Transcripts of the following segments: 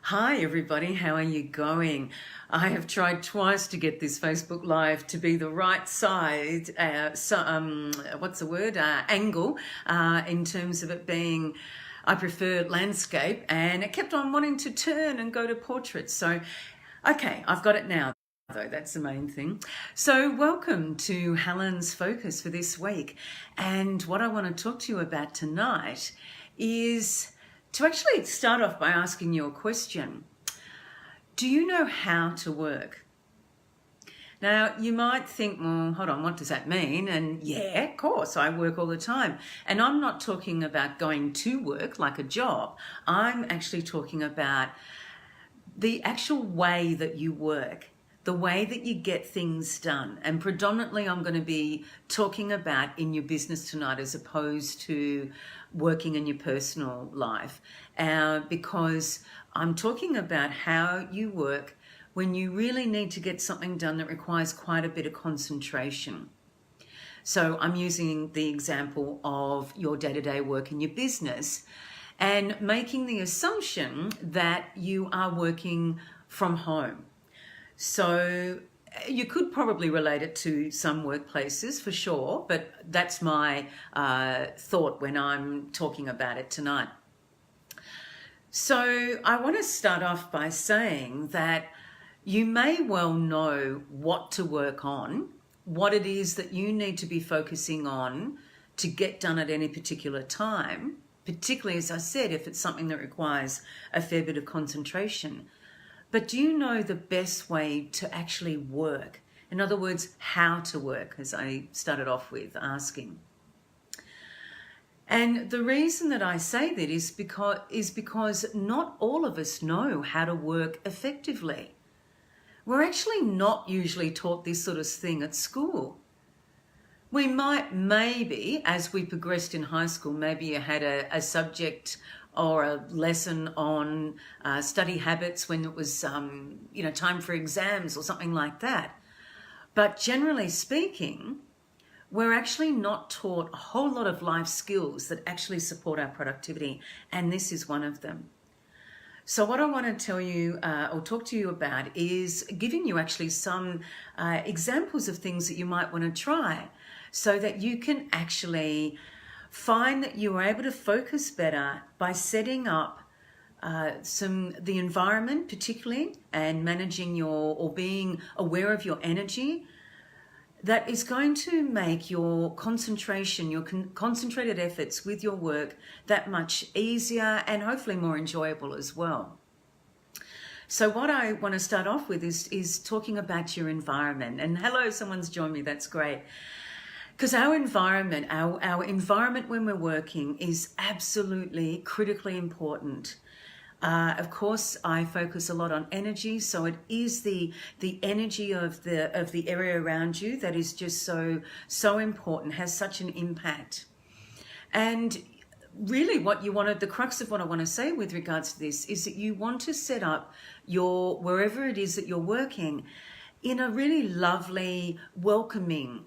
Hi everybody, how are you going? I have tried twice to get this Facebook Live to be the right side, angle, in terms of it being, I prefer landscape, and it kept on wanting to turn and go to portraits. So, okay, I've got it now though, that's the main thing. So welcome to Helen's Focus for this week. And what I want to talk to you about tonight is to actually start off by asking you a question. Do you know how to work? Now, you might think, well, hold on, what does that mean? And yeah, of course, I work all the time. And I'm not talking about going to work like a job. I'm actually talking about the actual way that you work, the way that you get things done. And predominantly I'm going to be talking about in your business tonight as opposed to working in your personal life, because I'm talking about how you work when you really need to get something done that requires quite a bit of concentration. So I'm using the example of your day-to-day work in your business and making the assumption that you are working from home. So you could probably relate it to some workplaces for sure, but that's my thought when I'm talking about it tonight. So I want to start off by saying that you may well know what to work on, what it is that you need to be focusing on to get done at any particular time, particularly, as I said, if it's something that requires a fair bit of concentration. But do you know the best way to actually work? In other words, how to work, as I started off with asking. And the reason that I say that is because not all of us know how to work effectively. We're actually not usually taught this sort of thing at school. We might maybe, as we progressed in high school, maybe you had a subject or a lesson on study habits when it was, time for exams or something like that. But generally speaking, we're actually not taught a whole lot of life skills that actually support our productivity, and this is one of them. So what I want to tell you or talk to you about is giving you actually some examples of things that you might want to try so that you can actually find that you are able to focus better by setting up the environment particularly, and managing or being aware of your energy that is going to make your concentration, your concentrated efforts with your work that much easier and hopefully more enjoyable as well. So what I want to start off with is talking about your environment. And hello, someone's joined me, that's great. Because our environment when we're working is absolutely critically important. Of course, I focus a lot on energy, so it is the energy of the area around you that is just so important, has such an impact. And really the crux of what I want to say with regards to this is that you want to set up wherever it is that you're working in a really lovely, welcoming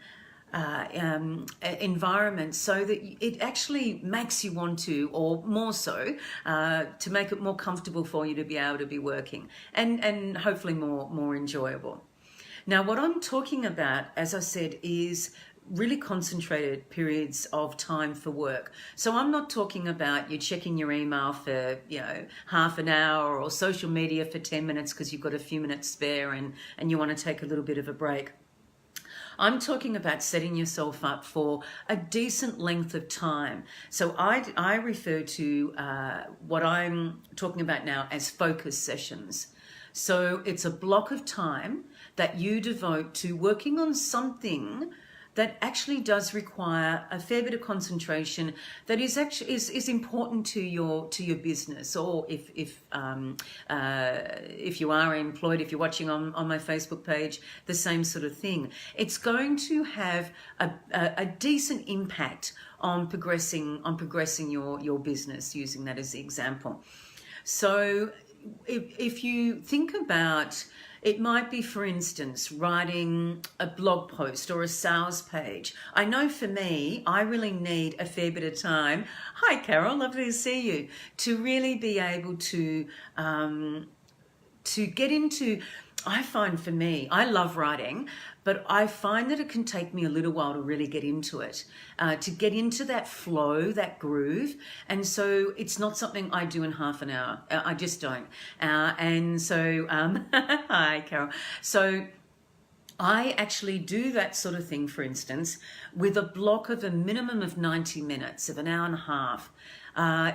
environment, so that it actually makes you want to, or more so, to make it more comfortable for you to be able to be working, and hopefully more enjoyable. Now, what I'm talking about, as I said, is really concentrated periods of time for work. So I'm not talking about you checking your email for half an hour, or social media for 10 minutes because you've got a few minutes spare and you want to take a little bit of a break. I'm talking about setting yourself up for a decent length of time. So I refer to what I'm talking about now as focus sessions. So it's a block of time that you devote to working on something that actually does require a fair bit of concentration, that is actually is important to your business, or if you are employed, if you're watching on my Facebook page, the same sort of thing. It's going to have a decent impact on progressing your business, using that as the example. So if you think about, it might be, for instance, writing a blog post or a sales page. I know for me, I really need a fair bit of time. Hi, Carol, lovely to see you. To really be able to get into, I find for me, I love writing, but I find that it can take me a little while to really get into it, to get into that flow, that groove. And so it's not something I do in half an hour. I just don't. And so, hi, Carol. So I actually do that sort of thing, for instance, with a block of a minimum of 90 minutes, of an hour and a half.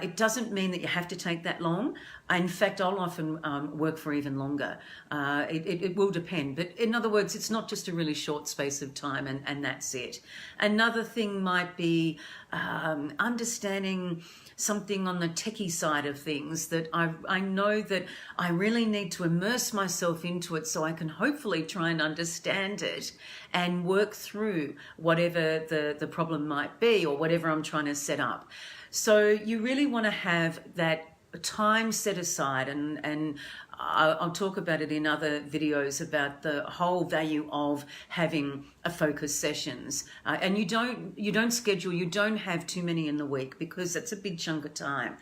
It doesn't mean that you have to take that long. In fact, I'll often work for even longer. It will depend. But in other words, it's not just a really short space of time and that's it. Another thing might be understanding something on the techie side of things that I know that I really need to immerse myself into it so I can hopefully try and understand it and work through whatever the problem might be or whatever I'm trying to set up. So you really want to have that time set aside, and I'll talk about it in other videos about the whole value of having a focus sessions. And you don't schedule, you don't have too many in the week because that's a big chunk of time.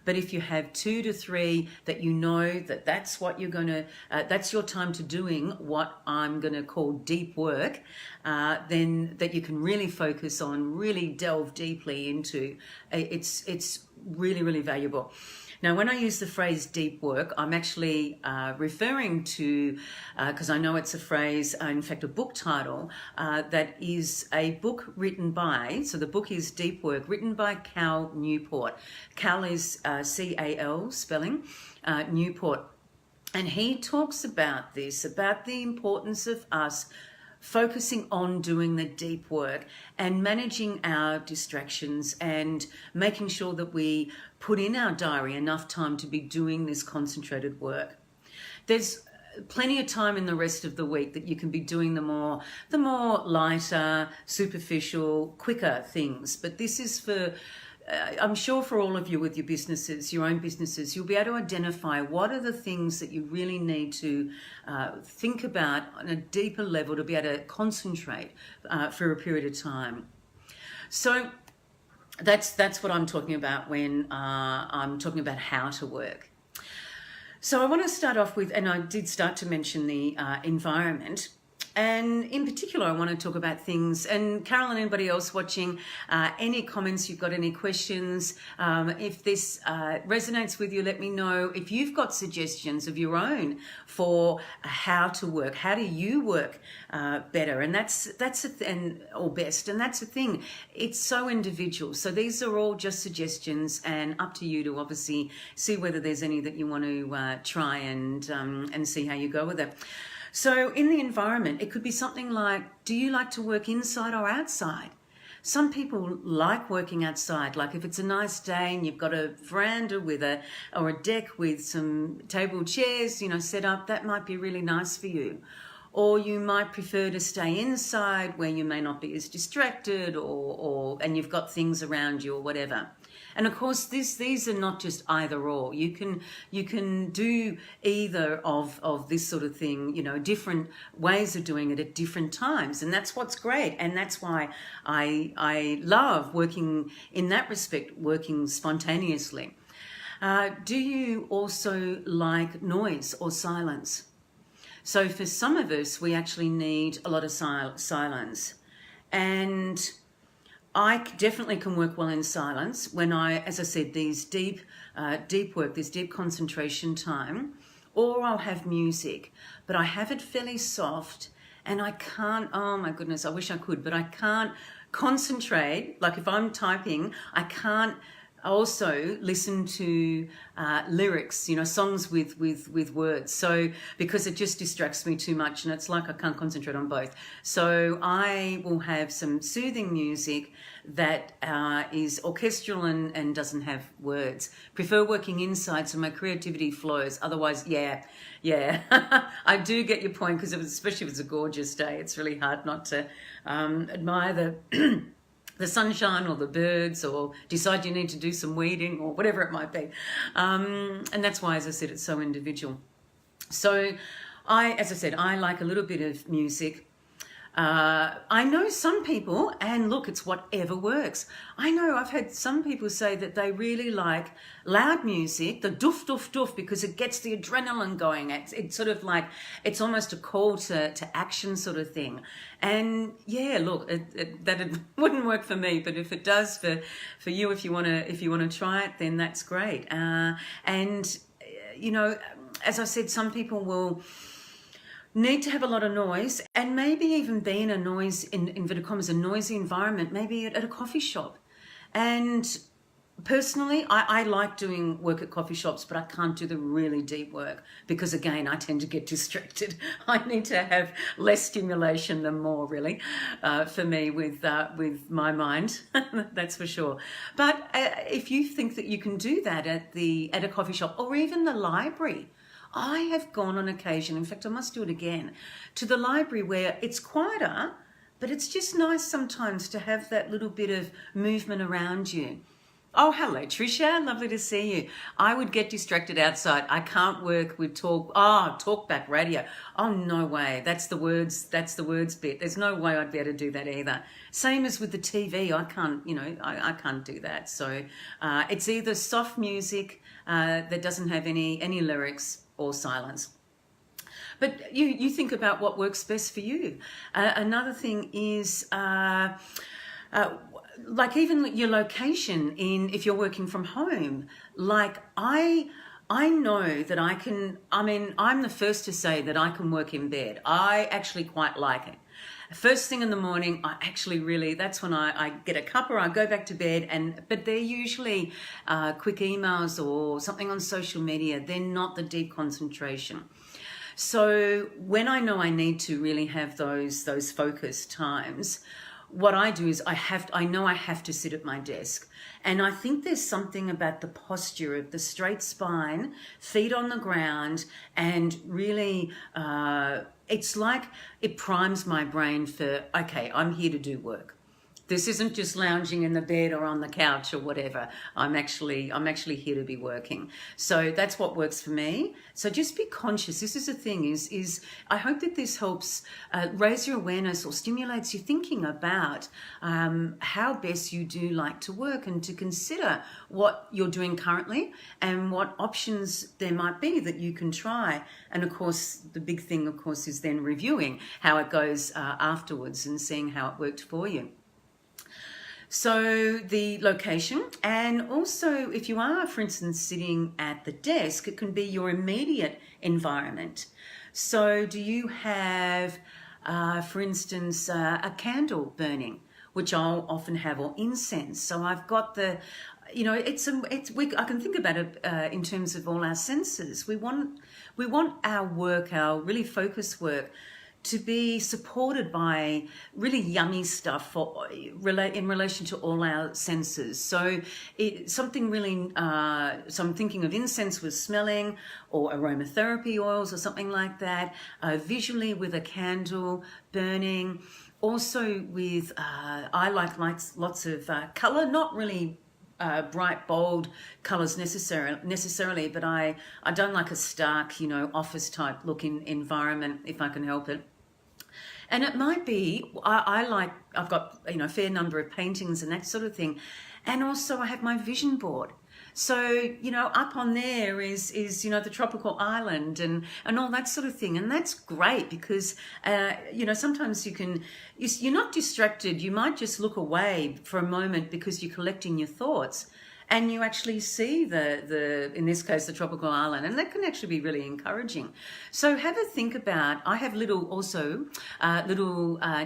But if you have 2 to 3 that you know that that's what you're going to, that's your time to doing what I'm going to call deep work, then that you can really focus on, really delve deeply into, it's really, really valuable. Now, when I use the phrase deep work, I'm actually referring to, because I know it's a phrase, in fact, a book title, that is a book written by, so the book is Deep Work, written by Cal Newport. Cal is C-A-L spelling, Newport. And he talks about this, about the importance of us focusing on doing the deep work and managing our distractions and making sure that we put in our diary enough time to be doing this concentrated work. There's plenty of time in the rest of the week that you can be doing the more lighter, superficial, quicker things. But this is for, I'm sure for all of you with your businesses, your own businesses, you'll be able to identify what are the things that you really need to think about on a deeper level to be able to concentrate for a period of time. So that's what I'm talking about when I'm talking about how to work. So I want to start off with, and I did start to mention the environment. And in particular, I want to talk about things, and Carol and anybody else watching, any comments, you've got any questions, if this resonates with you, let me know. If you've got suggestions of your own for how to work, how do you work better? And that's or best, and that's the thing. It's so individual. So these are all just suggestions, and up to you to obviously see whether there's any that you want to try and see how you go with it. So in the environment, it could be something like, do you like to work inside or outside? Some people like working outside, like if it's a nice day and you've got a veranda with or a deck with some table chairs, set up, that might be really nice for you. Or you might prefer to stay inside where you may not be as distracted and you've got things around you or whatever. And of course, these are not just either or. You can do either of this sort of thing, different ways of doing it at different times. And that's what's great. And that's why I love working in that respect, working spontaneously. Do you also like noise or silence? So for some of us, we actually need a lot of silence. And I definitely can work well in silence when as I said, these deep work, this deep concentration time, or I'll have music, but I have it fairly soft and I can't, oh my goodness, I wish I could, but I can't concentrate. Like if I'm typing, I can't also listen to lyrics, songs with words. So because it just distracts me too much and it's like I can't concentrate on both. So I will have some soothing music that is orchestral and doesn't have words. Prefer working inside so my creativity flows. Otherwise, yeah. I do get your point because especially if it's a gorgeous day, it's really hard not to admire the the sunshine or the birds, or decide you need to do some weeding or whatever it might be. And that's why, as I said, it's so individual. So as I said, I like a little bit of music. I know some people, and look, it's whatever works. I know I've had some people say that they really like loud music, the doof, doof, doof, because it gets the adrenaline going. It's sort of like, it's almost a call to action sort of thing. And yeah, look, it wouldn't work for me, but if it does for you, if you want to try it, then that's great. And you know, as I said, some people will need to have a lot of noise, and maybe even be in a noise, in inverted commas, a noisy environment, maybe at a coffee shop. And personally, I like doing work at coffee shops, but I can't do the really deep work because, again, I tend to get distracted. I need to have less stimulation than more, really, for me with my mind. That's for sure. But if you think that you can do that at a coffee shop or even the library, I have gone on occasion, in fact I must do it again, to the library where it's quieter, but it's just nice sometimes to have that little bit of movement around you. Oh, hello Tricia, lovely to see you. I would get distracted outside. I can't work with talkback radio. Oh, no way. That's the words bit. There's no way I'd be able to do that either. Same as with the TV. I can't, I can't do that. So it's either soft music that doesn't have any lyrics, or silence. But you think about what works best for you. Another thing is like even your location if you're working from home. Like I know that I'm the first to say that I can work in bed. I actually quite like it. First thing in the morning, I actually really, that's when I get a cuppa, I go back to bed, but they're usually quick emails or something on social media. They're not the deep concentration. So when I know I need to really have those focused times, what I do is I know I have to sit at my desk. And I think there's something about the posture of the straight spine, feet on the ground, and really it's like it primes my brain for, okay, I'm here to do work. This isn't just lounging in the bed or on the couch or whatever. I'm actually here to be working. So that's what works for me. So just be conscious. This is the thing is I hope that this helps raise your awareness or stimulates your thinking about how best you do like to work, and to consider what you're doing currently and what options there might be that you can try. And of course, the big thing, of course, is then reviewing how it goes afterwards and seeing how it worked for you. So the location, and also if you are, for instance, sitting at the desk, it can be your immediate environment. So do you have, for instance, a candle burning, which I'll often have, or incense? So I've got I can think about it in terms of all our senses. We want our work, our really focused work, to be supported by really yummy stuff in relation to all our senses. So something really, so I'm thinking of incense with smelling, or aromatherapy oils or something like that, visually with a candle burning. Also with, I like lots of colour, not really bright, bold colours necessarily, but I don't like a stark, office type looking environment if I can help it. And it might be, I've got, a fair number of paintings and that sort of thing. And also I have my vision board. So, up on there is the tropical island and all that sort of thing. And that's great because, sometimes you're not distracted. You might just look away for a moment because you're collecting your thoughts. And you actually see in this case, the tropical island, and that can actually be really encouraging. So have a think about, I have little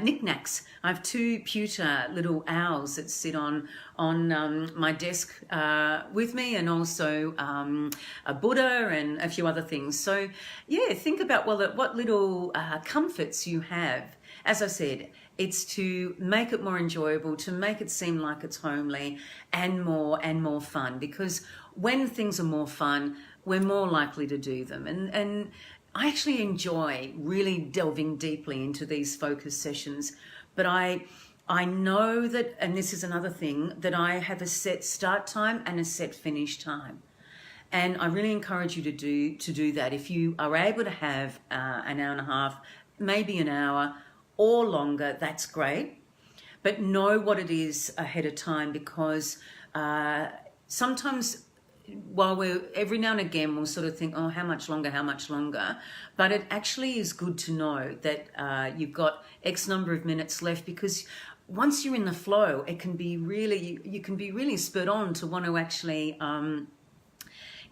knickknacks. I have 2 pewter little owls that sit on my desk with me, and also a Buddha and a few other things. So yeah, think about what little comforts you have. As I said, it's to make it more enjoyable, to make it seem like it's homely and more fun. Because when things are more fun, we're more likely to do them. And I actually enjoy really delving deeply into these focus sessions. But I I know that, and this is another thing, that I have a set start time and a set finish time. And I really encourage you to do that. If you are able to have an hour and a half, maybe an hour or longer, that's great. But know what it is ahead of time, because sometimes while we're every now and again we'll sort of think, oh, how much longer, but it actually is good to know that you've got X number of minutes left, because once you're in the flow, it can be really, you can be really spurred on to want to actually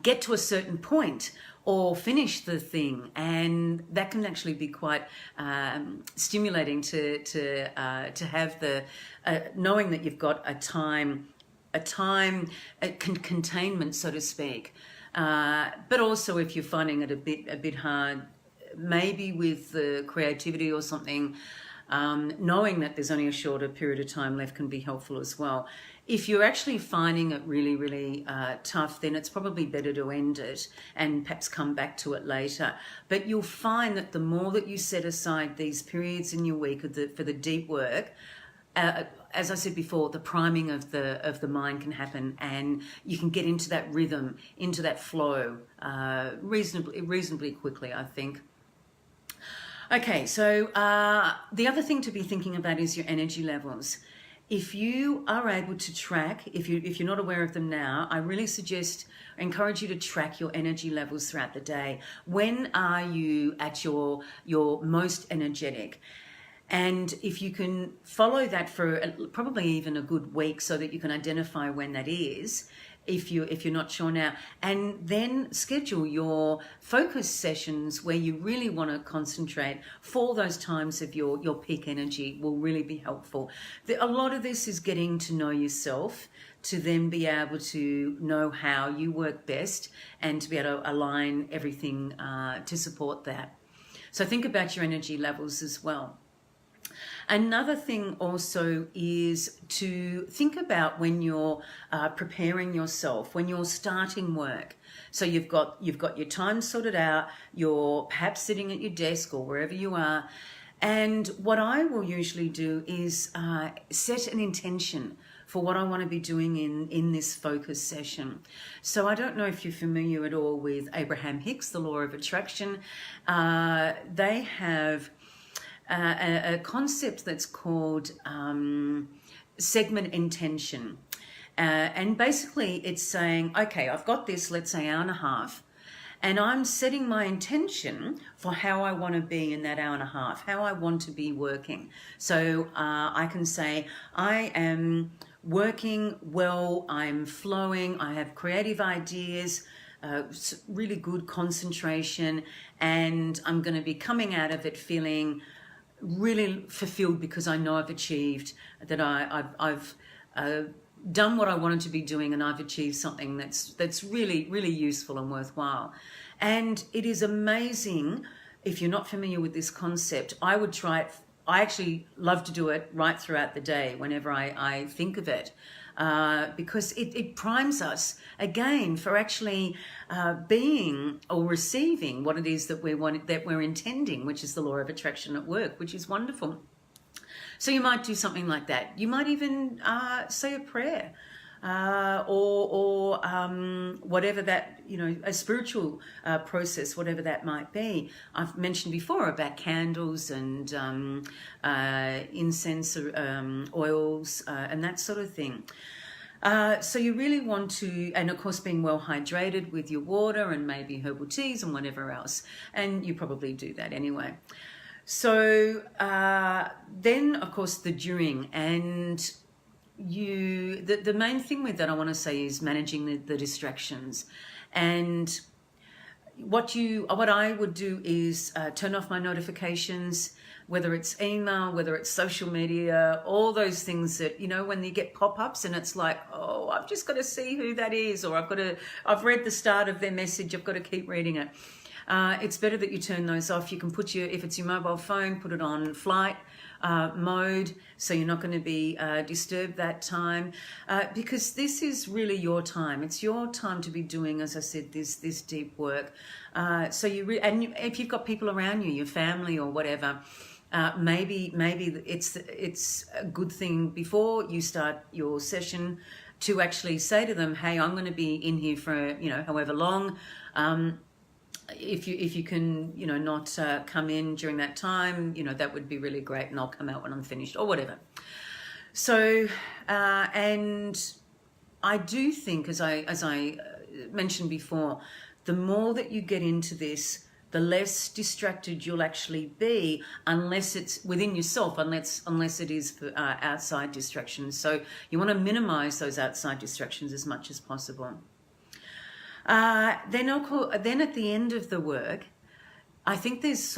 get to a certain point or finish the thing, and that can actually be quite stimulating to have the knowing that you've got a containment, so to speak. But also, if you're finding it a bit hard, maybe with the creativity or something, knowing that there's only a shorter period of time left can be helpful as well. If you're actually finding it really, really tough, then it's probably better to end it and perhaps come back to it later. But you'll find that the more that you set aside these periods in your week for the deep work, as I said before, the priming of the mind can happen, and you can get into that rhythm, into that flow reasonably quickly, I think. Okay, so the other thing to be thinking about is your energy levels. If you are able to track, if you're not aware of them now, I really encourage you to track your energy levels throughout the day. When are you at your most energetic? And if you can follow that for probably even a good week, so that you can identify when that is, if you're not sure now, and then schedule your focus sessions where you really want to concentrate for those times of your peak energy will really be helpful. A lot of this is getting to know yourself, to then be able to know how you work best and to be able to align everything to support that. So think about your energy levels as well. Another thing also is to think about when you're preparing yourself, when you're starting work. So you've got your time sorted out, you're perhaps sitting at your desk or wherever you are, and what I will usually do is set an intention for what I want to be doing in this focus session. So I don't know if you're familiar at all with Abraham Hicks, the law of attraction. They have a concept that's called segment intention. And basically it's saying, okay, I've got this, let's say, hour and a half, and I'm setting my intention for how I want to be in that hour and a half, how I want to be working. So I can say, I am working well, I'm flowing, I have creative ideas, really good concentration, and I'm going to be coming out of it feeling really fulfilled, because I know I've achieved that. I've done what I wanted to be doing, and I've achieved something that's really, really useful and worthwhile. And it is amazing. If you're not familiar with this concept, I would try it. I actually love to do it right throughout the day whenever I think of it, because it primes us again for actually being or receiving what it is that we're intending, which is the law of attraction at work, which is wonderful. So you might do something like that. You might even say a prayer, or whatever that, a spiritual process, whatever that might be. I've mentioned before about candles and incense, oils, and that sort of thing. So you really want to, and of course being well hydrated with your water and maybe herbal teas and whatever else, and you probably do that anyway. So then of course the during, and the main thing with that I want to say is managing the distractions. And what I would do is turn off my notifications, whether it's email, whether it's social media, all those things that, when you get pop-ups and it's like, oh, I've just got to see who that is, or I've read the start of their message, I've got to keep reading it. It's better that you turn those off. You can if it's your mobile phone, put it on flight mode, so you're not going to be disturbed that time, because this is really your time. It's your time to be doing, as I said, this deep work. So and if you've got people around you, your family or whatever, maybe it's a good thing before you start your session to actually say to them, hey, I'm going to be in here for, however long. If you can, not come in during that time, that would be really great, and I'll come out when I'm finished or whatever. So, and I do think, as I mentioned before, the more that you get into this, the less distracted you'll actually be, unless it's within yourself, unless it is for outside distractions. So you want to minimize those outside distractions as much as possible. Then at the end of the work, I think there's,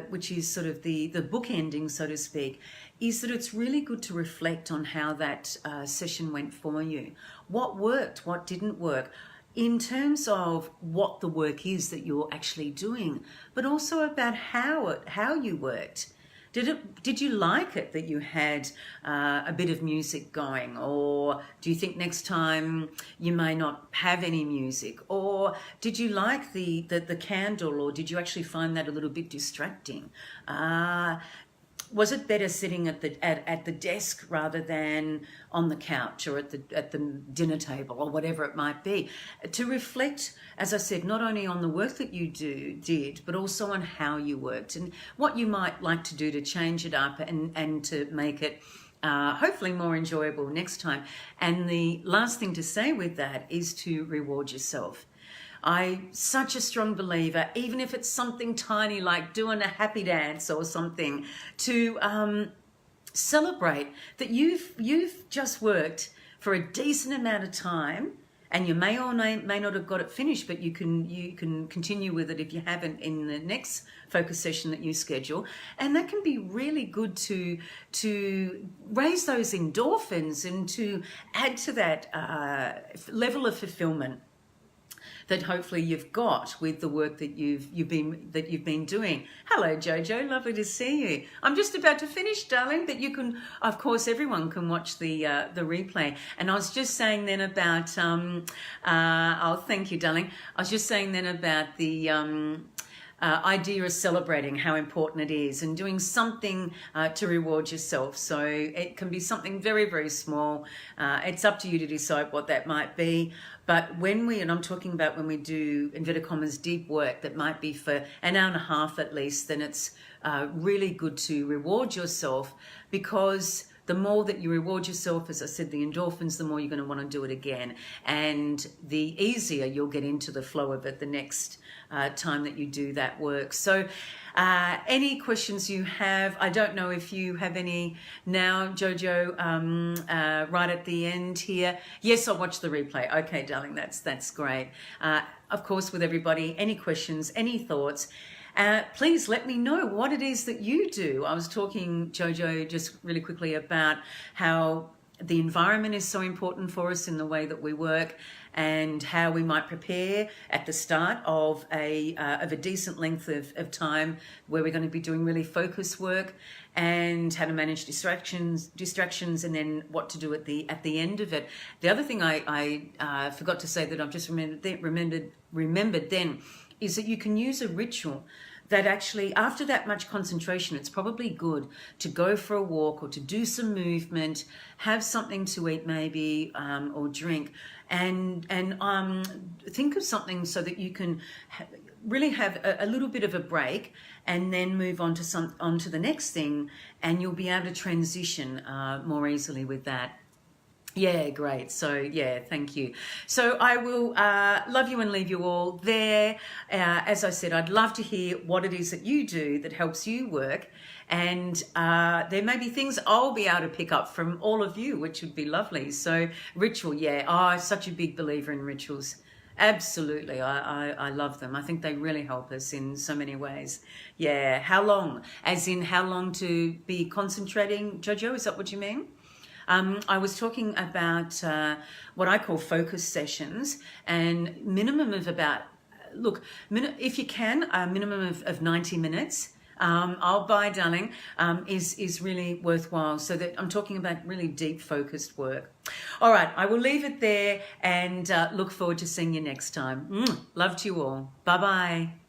which is sort of the book ending, so to speak, is that it's really good to reflect on how that session went for you. What worked, what didn't work, in terms of what the work is that you're actually doing, but also about how you worked. Did you like it that you had a bit of music going, or do you think next time you may not have any music? Or did you like the candle, or did you actually find that a little bit distracting? Was it better sitting at the desk rather than on the couch or at the dinner table or whatever it might be? To reflect, as I said, not only on the work that you did, but also on how you worked and what you might like to do to change it up and to make it hopefully more enjoyable next time. And the last thing to say with that is to reward yourself. I'm such a strong believer, even if it's something tiny like doing a happy dance or something, to celebrate that you've just worked for a decent amount of time, and you may or may not have got it finished, but you can continue with it if you haven't in the next focus session that you schedule, and that can be really good to raise those endorphins and to add to that level of fulfillment that hopefully you've got with the work that you've been doing. Hello, Jojo, lovely to see you. I'm just about to finish, darling, but you can, of course, everyone can watch the replay. And I was just saying then about, oh, thank you, darling. I was just saying then about the idea of celebrating how important it is and doing something to reward yourself. So it can be something very, very small. It's up to you to decide what that might be. But and I'm talking about when we do, inverted commas, deep work that might be for an hour and a half at least, then it's really good to reward yourself, because the more that you reward yourself, as I said, the endorphins, the more you're going to want to do it again. And the easier you'll get into the flow of it the next time that you do that work. So any questions you have, I don't know if you have any now, Jojo, right at the end here. Yes, I'll watch the replay. Okay, darling, that's great. Of course, with everybody, any questions, any thoughts, please let me know what it is that you do. I was talking, Jojo, just really quickly about how the environment is so important for us in the way that we work, and how we might prepare at the start of a decent length of time where we're going to be doing really focused work, and how to manage distractions, and then what to do at the end of it. The other thing I forgot to say that I've just remembered then is that you can use a ritual that actually, after that much concentration, it's probably good to go for a walk or to do some movement, have something to eat maybe, or drink, and think of something so that you can really have a little bit of a break, and then move on to the next thing, and you'll be able to transition more easily with that. Yeah, great. So, yeah, thank you. So I will love you and leave you all there. As I said, I'd love to hear what it is that you do that helps you work. And there may be things I'll be able to pick up from all of you, which would be lovely. So ritual, yeah. Oh, I'm such a big believer in rituals. Absolutely. I love them. I think they really help us in so many ways. Yeah. How long? As in how long to be concentrating, Jojo? Is that what you mean? I was talking about what I call focus sessions, and minimum of about, if you can, a minimum of 90 minutes. I'll buy, darling, is really worthwhile. So that I'm talking about really deep focused work. All right, I will leave it there, and look forward to seeing you next time. Love to you all. Bye-bye.